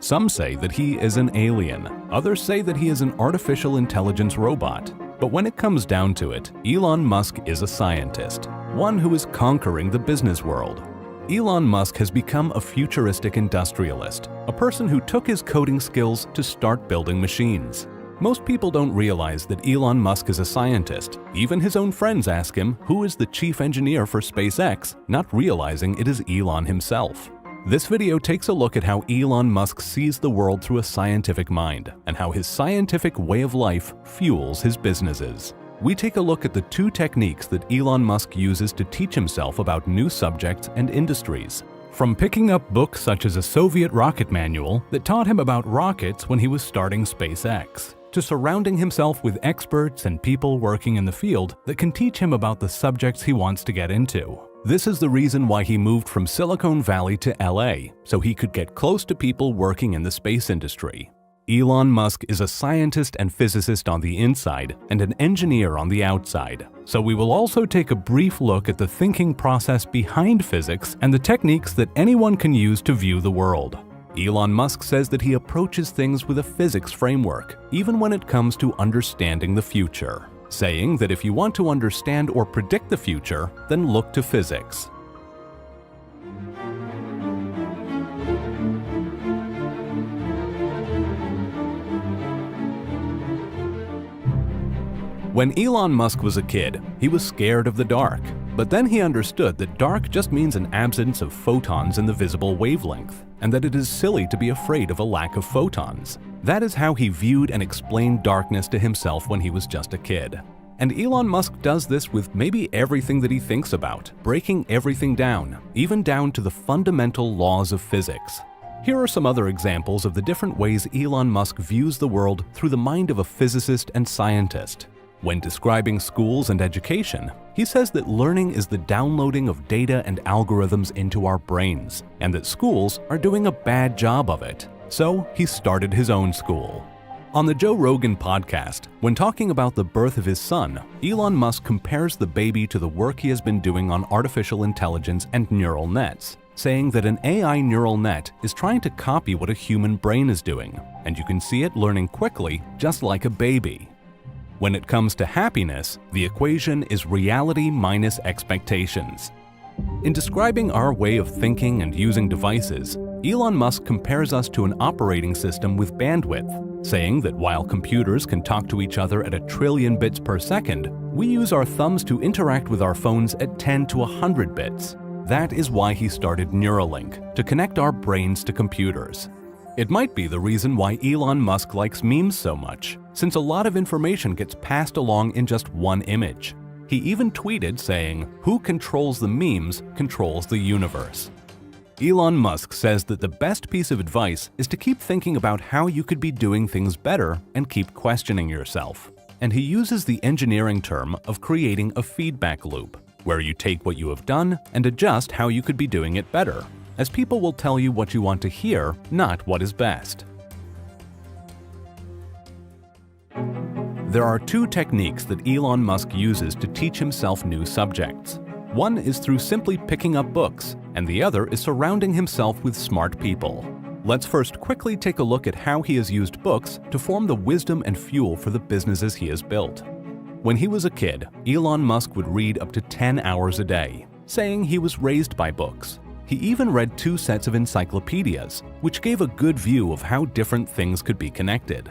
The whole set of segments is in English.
Some say that he is an alien, others say that he is an artificial intelligence robot. But when it comes down to it, Elon Musk is a scientist, one who is conquering the business world. Elon Musk has become a futuristic industrialist, a person who took his coding skills to start building machines. Most people don't realize that Elon Musk is a scientist. Even his own friends ask him who is the chief engineer for SpaceX, not realizing it is Elon himself. This video takes a look at how Elon Musk sees the world through a scientific mind and how his scientific way of life fuels his businesses. We take a look at the two techniques that Elon Musk uses to teach himself about new subjects and industries. From picking up books such as a Soviet rocket manual that taught him about rockets when he was starting SpaceX, to surrounding himself with experts and people working in the field that can teach him about the subjects he wants to get into. This is the reason why he moved from Silicon Valley to LA, so he could get close to people working in the space industry. Elon Musk is a scientist and physicist on the inside and an engineer on the outside. So we will also take a brief look at the thinking process behind physics and the techniques that anyone can use to view the world. Elon Musk says that he approaches things with a physics framework, even when it comes to understanding the future, saying that if you want to understand or predict the future, then look to physics. When Elon Musk was a kid, he was scared of the dark, but then he understood that dark just means an absence of photons in the visible wavelength, and that it is silly to be afraid of a lack of photons. That is how he viewed and explained darkness to himself when he was just a kid. And Elon Musk does this with maybe everything that he thinks about, breaking everything down, even down to the fundamental laws of physics. Here are some other examples of the different ways Elon Musk views the world through the mind of a physicist and scientist. When describing schools and education, he says that learning is the downloading of data and algorithms into our brains, and that schools are doing a bad job of it. So he started his own school. On the Joe Rogan podcast, when talking about the birth of his son, Elon Musk compares the baby to the work he has been doing on artificial intelligence and neural nets, saying that an AI neural net is trying to copy what a human brain is doing, and you can see it learning quickly, just like a baby. When it comes to happiness, the equation is reality minus expectations. In describing our way of thinking and using devices, Elon Musk compares us to an operating system with bandwidth, saying that while computers can talk to each other at 1 trillion bits per second, we use our thumbs to interact with our phones at 10 to 100 bits. That is why he started Neuralink, to connect our brains to computers. It might be the reason why Elon Musk likes memes so much, since a lot of information gets passed along in just one image. He even tweeted saying, "Who controls the memes controls the universe." Elon Musk says that the best piece of advice is to keep thinking about how you could be doing things better and keep questioning yourself. And he uses the engineering term of creating a feedback loop, where you take what you have done and adjust how you could be doing it better, as people will tell you what you want to hear, not what is best. There are two techniques that Elon Musk uses to teach himself new subjects. One is through simply picking up books, and the other is surrounding himself with smart people. Let's first quickly take a look at how he has used books to form the wisdom and fuel for the businesses he has built. When he was a kid, Elon Musk would read up to 10 hours a day, saying he was raised by books. He even read 2 sets of encyclopedias, which gave a good view of how different things could be connected.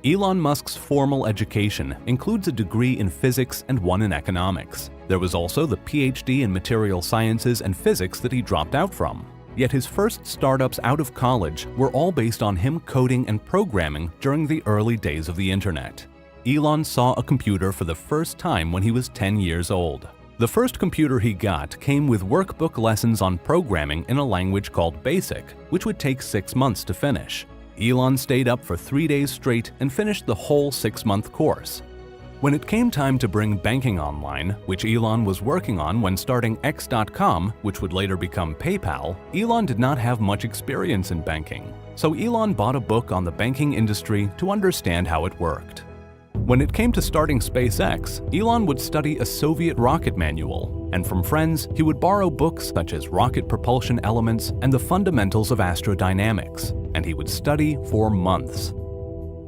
Elon Musk's formal education includes a degree in physics and one in economics. There was also the PhD in material sciences and physics that he dropped out from. Yet his first startups out of college were all based on him coding and programming during the early days of the internet. Elon saw a computer for the first time when he was 10 years old. The first computer he got came with workbook lessons on programming in a language called BASIC, which would take 6 months to finish. Elon stayed up for 3 days straight and finished the whole 6-month course. When it came time to bring banking online, which Elon was working on when starting X.com, which would later become PayPal, Elon did not have much experience in banking. So Elon bought a book on the banking industry to understand how it worked. When it came to starting SpaceX, Elon would study a Soviet rocket manual, and from friends, he would borrow books such as Rocket Propulsion Elements and The Fundamentals of Astrodynamics. and he would study for months.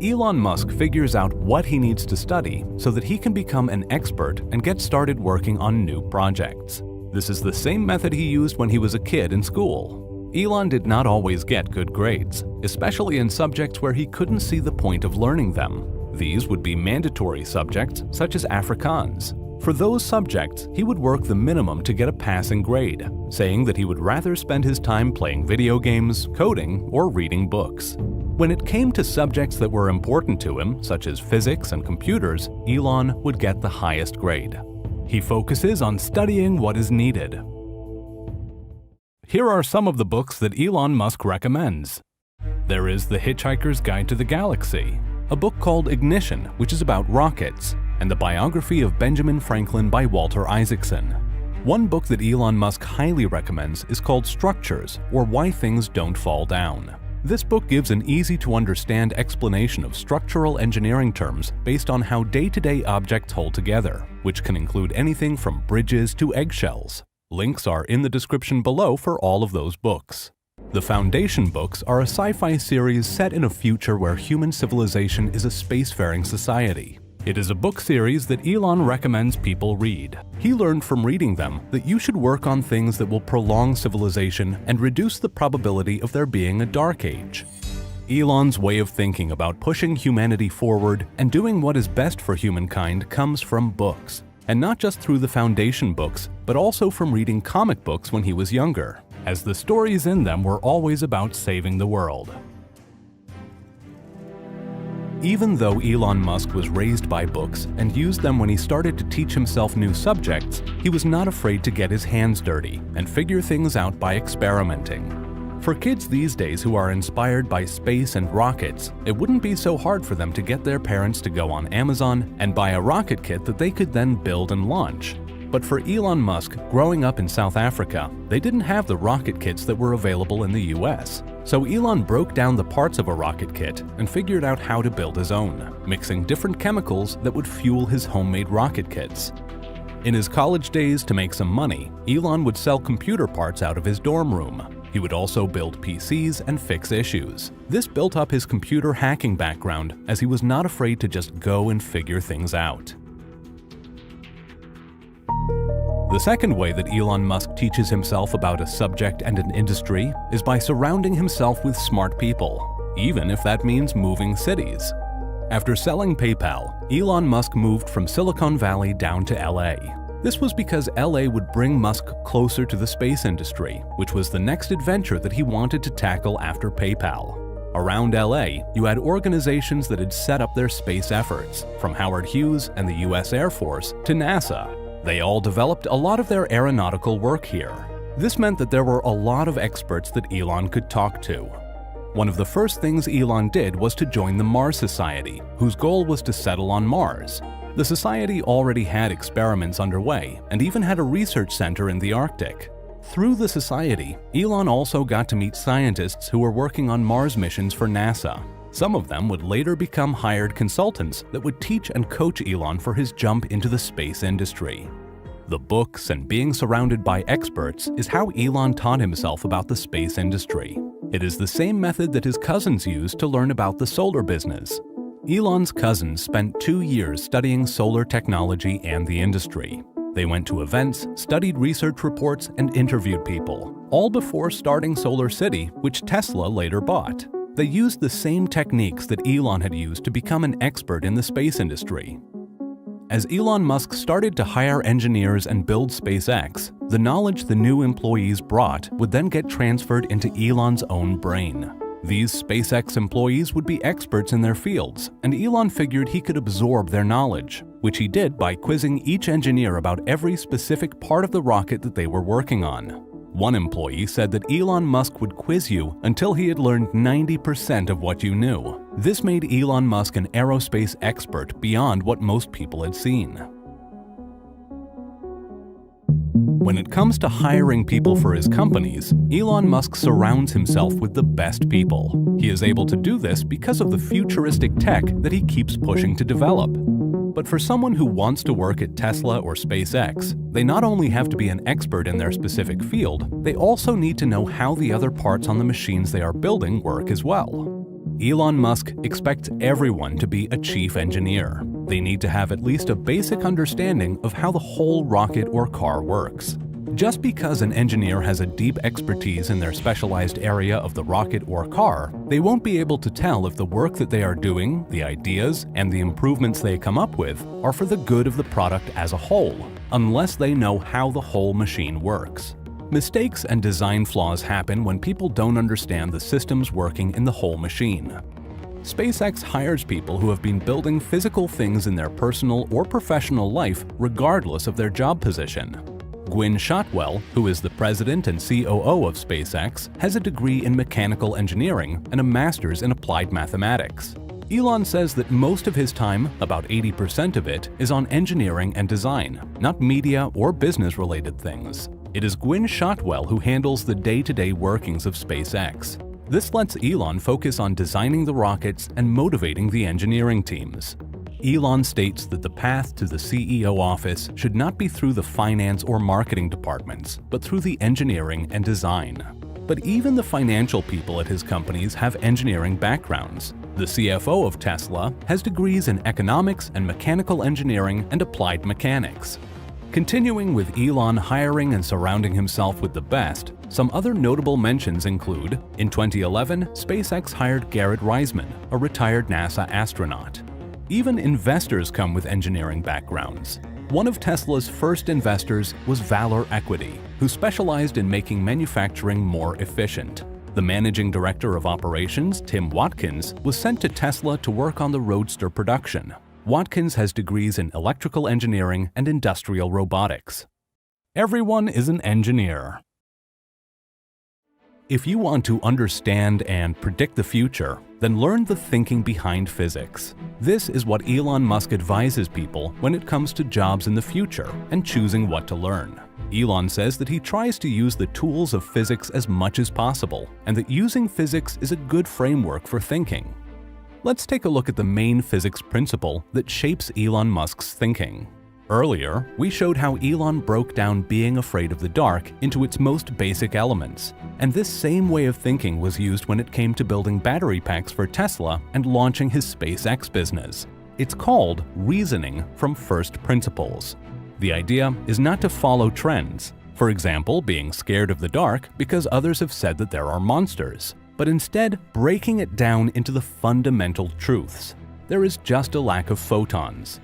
Elon Musk figures out what he needs to study so that he can become an expert and get started working on new projects. This is the same method he used when he was a kid in school. Elon did not always get good grades, especially in subjects where he couldn't see the point of learning them. These would be mandatory subjects such as Afrikaans. For those subjects, he would work the minimum to get a passing grade, saying that he would rather spend his time playing video games, coding, or reading books. When it came to subjects that were important to him, such as physics and computers, Elon would get the highest grade. He focuses on studying what is needed. Here are some of the books that Elon Musk recommends. There is The Hitchhiker's Guide to the Galaxy, a book called Ignition, which is about rockets, and the biography of Benjamin Franklin by Walter Isaacson. One book that Elon Musk highly recommends is called Structures, or Why Things Don't Fall Down. This book gives an easy-to-understand explanation of structural engineering terms based on how day-to-day objects hold together, which can include anything from bridges to eggshells. Links are in the description below for all of those books. The Foundation books are a sci-fi series set in a future where human civilization is a spacefaring society. It is a book series that Elon recommends people read. He learned from reading them that you should work on things that will prolong civilization and reduce the probability of there being a dark age. Elon's way of thinking about pushing humanity forward and doing what is best for humankind comes from books, and not just through the Foundation books, but also from reading comic books when he was younger, as the stories in them were always about saving the world. Even though Elon Musk was raised by books and used them when he started to teach himself new subjects, he was not afraid to get his hands dirty and figure things out by experimenting. For kids these days who are inspired by space and rockets, it wouldn't be so hard for them to get their parents to go on Amazon and buy a rocket kit that they could then build and launch. But for Elon Musk, growing up in South Africa, they didn't have the rocket kits that were available in the US. So Elon broke down the parts of a rocket kit and figured out how to build his own, mixing different chemicals that would fuel his homemade rocket kits. In his college days, to make some money, Elon would sell computer parts out of his dorm room. He would also build PCs and fix issues. This built up his computer hacking background, as he was not afraid to just go and figure things out. The second way that Elon Musk teaches himself about a subject and an industry is by surrounding himself with smart people, even if that means moving cities. After selling PayPal, Elon Musk moved from Silicon Valley down to LA. This was because LA would bring Musk closer to the space industry, which was the next adventure that he wanted to tackle after PayPal. Around LA, you had organizations that had set up their space efforts, from Howard Hughes and the US Air Force to NASA. They all developed a lot of their aeronautical work here. This meant that there were a lot of experts that Elon could talk to. One of the first things Elon did was to join the Mars Society, whose goal was to settle on Mars. The society already had experiments underway and even had a research center in the Arctic. Through the society, Elon also got to meet scientists who were working on Mars missions for NASA. Some of them would later become hired consultants that would teach and coach Elon for his jump into the space industry. The books and being surrounded by experts is how Elon taught himself about the space industry. It is the same method that his cousins used to learn about the solar business. Elon's cousins spent 2 years studying solar technology and the industry. They went to events, studied research reports, and interviewed people, all before starting Solar City, which Tesla later bought. They used the same techniques that Elon had used to become an expert in the space industry. As Elon Musk started to hire engineers and build SpaceX, the knowledge the new employees brought would then get transferred into Elon's own brain. These SpaceX employees would be experts in their fields, and Elon figured he could absorb their knowledge, which he did by quizzing each engineer about every specific part of the rocket that they were working on. One employee said that Elon Musk would quiz you until he had learned 90% of what you knew. This made Elon Musk an aerospace expert beyond what most people had seen. When it comes to hiring people for his companies, Elon Musk surrounds himself with the best people. He is able to do this because of the futuristic tech that he keeps pushing to develop. But for someone who wants to work at Tesla or SpaceX, they not only have to be an expert in their specific field, they also need to know how the other parts on the machines they are building work as well. Elon Musk expects everyone to be a chief engineer. They need to have at least a basic understanding of how the whole rocket or car works. Just because an engineer has a deep expertise in their specialized area of the rocket or car, they won't be able to tell if the work that they are doing, the ideas, and the improvements they come up with are for the good of the product as a whole, unless they know how the whole machine works. Mistakes and design flaws happen when people don't understand the systems working in the whole machine. SpaceX hires people who have been building physical things in their personal or professional life regardless of their job position. Gwynne Shotwell, who is the president and COO of SpaceX, has a degree in mechanical engineering and a master's in applied mathematics. Elon says that most of his time, about 80% of it, is on engineering and design, not media or business-related things. It is Gwynne Shotwell who handles the day-to-day workings of SpaceX. This lets Elon focus on designing the rockets and motivating the engineering teams. Elon states that the path to the CEO office should not be through the finance or marketing departments, but through the engineering and design. But even the financial people at his companies have engineering backgrounds. The CFO of Tesla has degrees in economics and mechanical engineering and applied mechanics. Continuing with Elon hiring and surrounding himself with the best, some other notable mentions include, in 2011, SpaceX hired Garrett Reisman, a retired NASA astronaut. Even investors come with engineering backgrounds. One of Tesla's first investors was Valor Equity, who specialized in making manufacturing more efficient. The managing director of operations, Tim Watkins, was sent to Tesla to work on the Roadster production. Watkins has degrees in electrical engineering and industrial robotics. Everyone is an engineer. If you want to understand and predict the future, then learn the thinking behind physics. This is what Elon Musk advises people when it comes to jobs in the future and choosing what to learn. Elon says that he tries to use the tools of physics as much as possible, and that using physics is a good framework for thinking. Let's take a look at the main physics principle that shapes Elon Musk's thinking. Earlier, we showed how Elon broke down being afraid of the dark into its most basic elements, and this same way of thinking was used when it came to building battery packs for Tesla and launching his SpaceX business. It's called reasoning from first principles. The idea is not to follow trends, for example, being scared of the dark because others have said that there are monsters, but instead breaking it down into the fundamental truths. There is just a lack of photons.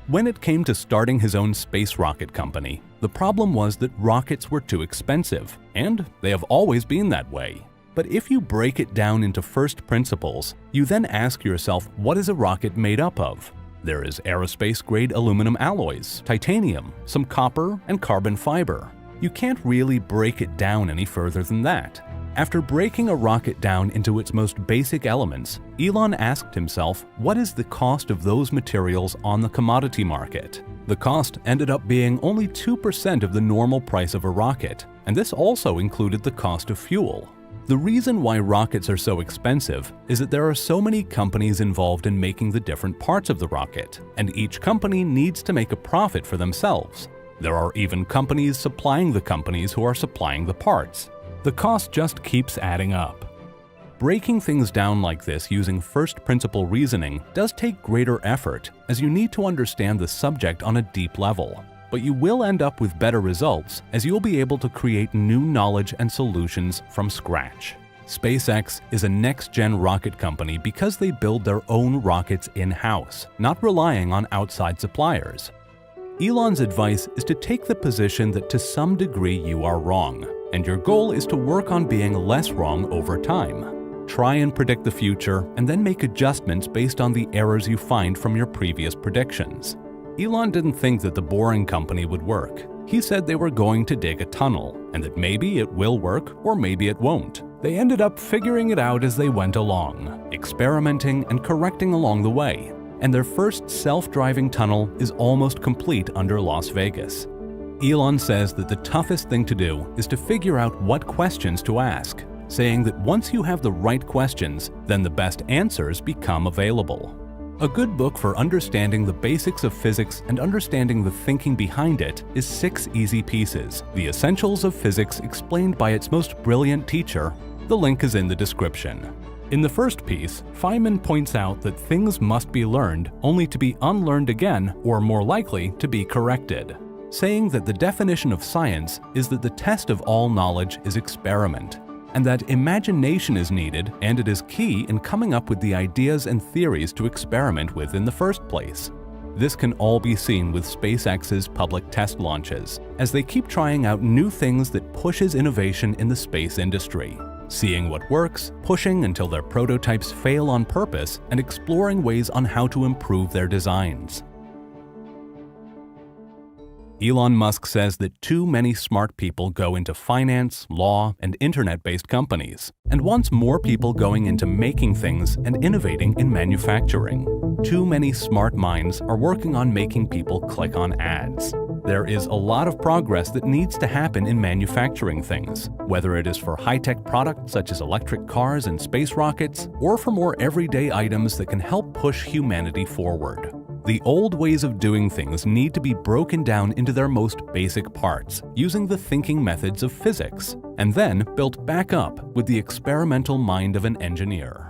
When it came to starting his own space rocket company, the problem was that rockets were too expensive, and they have always been that way. But if you break it down into first principles, you then ask yourself, what is a rocket made up of? There is aerospace-grade aluminum alloys, titanium, some copper, and carbon fiber. You can't really break it down any further than that. After breaking a rocket down into its most basic elements, Elon asked himself, what is the cost of those materials on the commodity market? The cost ended up being only 2% of the normal price of a rocket, and this also included the cost of fuel. The reason why rockets are so expensive is that there are so many companies involved in making the different parts of the rocket, and each company needs to make a profit for themselves. There are even companies supplying the companies who are supplying the parts. The cost just keeps adding up. Breaking things down like this using first principle reasoning does take greater effort, as you need to understand the subject on a deep level. But you will end up with better results, as you'll be able to create new knowledge and solutions from scratch. SpaceX is a next-gen rocket company because they build their own rockets in-house, not relying on outside suppliers. Elon's advice is to take the position that to some degree you are wrong, and your goal is to work on being less wrong over time. Try and predict the future and then make adjustments based on the errors you find from your previous predictions. Elon didn't think that the Boring Company would work. He said they were going to dig a tunnel, and that maybe it will work or maybe it won't. They ended up figuring it out as they went along, experimenting and correcting along the way, and their first self-driving tunnel is almost complete under Las Vegas. Elon says that the toughest thing to do is to figure out what questions to ask, saying that once you have the right questions, then the best answers become available. A good book for understanding the basics of physics and understanding the thinking behind it is 6 Easy Pieces, The Essentials of Physics Explained by Its Most Brilliant Teacher. The link is in the description. In the first piece, Feynman points out that things must be learned only to be unlearned again, or more likely, to be corrected, saying that the definition of science is that the test of all knowledge is experiment, and that imagination is needed, and it is key in coming up with the ideas and theories to experiment with in the first place. This can all be seen with SpaceX's public test launches, as they keep trying out new things that pushes innovation in the space industry, seeing what works, pushing until their prototypes fail on purpose, and exploring ways on how to improve their designs. Elon Musk says that too many smart people go into finance, law, and internet-based companies, and wants more people going into making things and innovating in manufacturing. Too many smart minds are working on making people click on ads. There is a lot of progress that needs to happen in manufacturing things, whether it is for high-tech products such as electric cars and space rockets, or for more everyday items that can help push humanity forward. The old ways of doing things need to be broken down into their most basic parts, using the thinking methods of physics, and then built back up with the experimental mind of an engineer.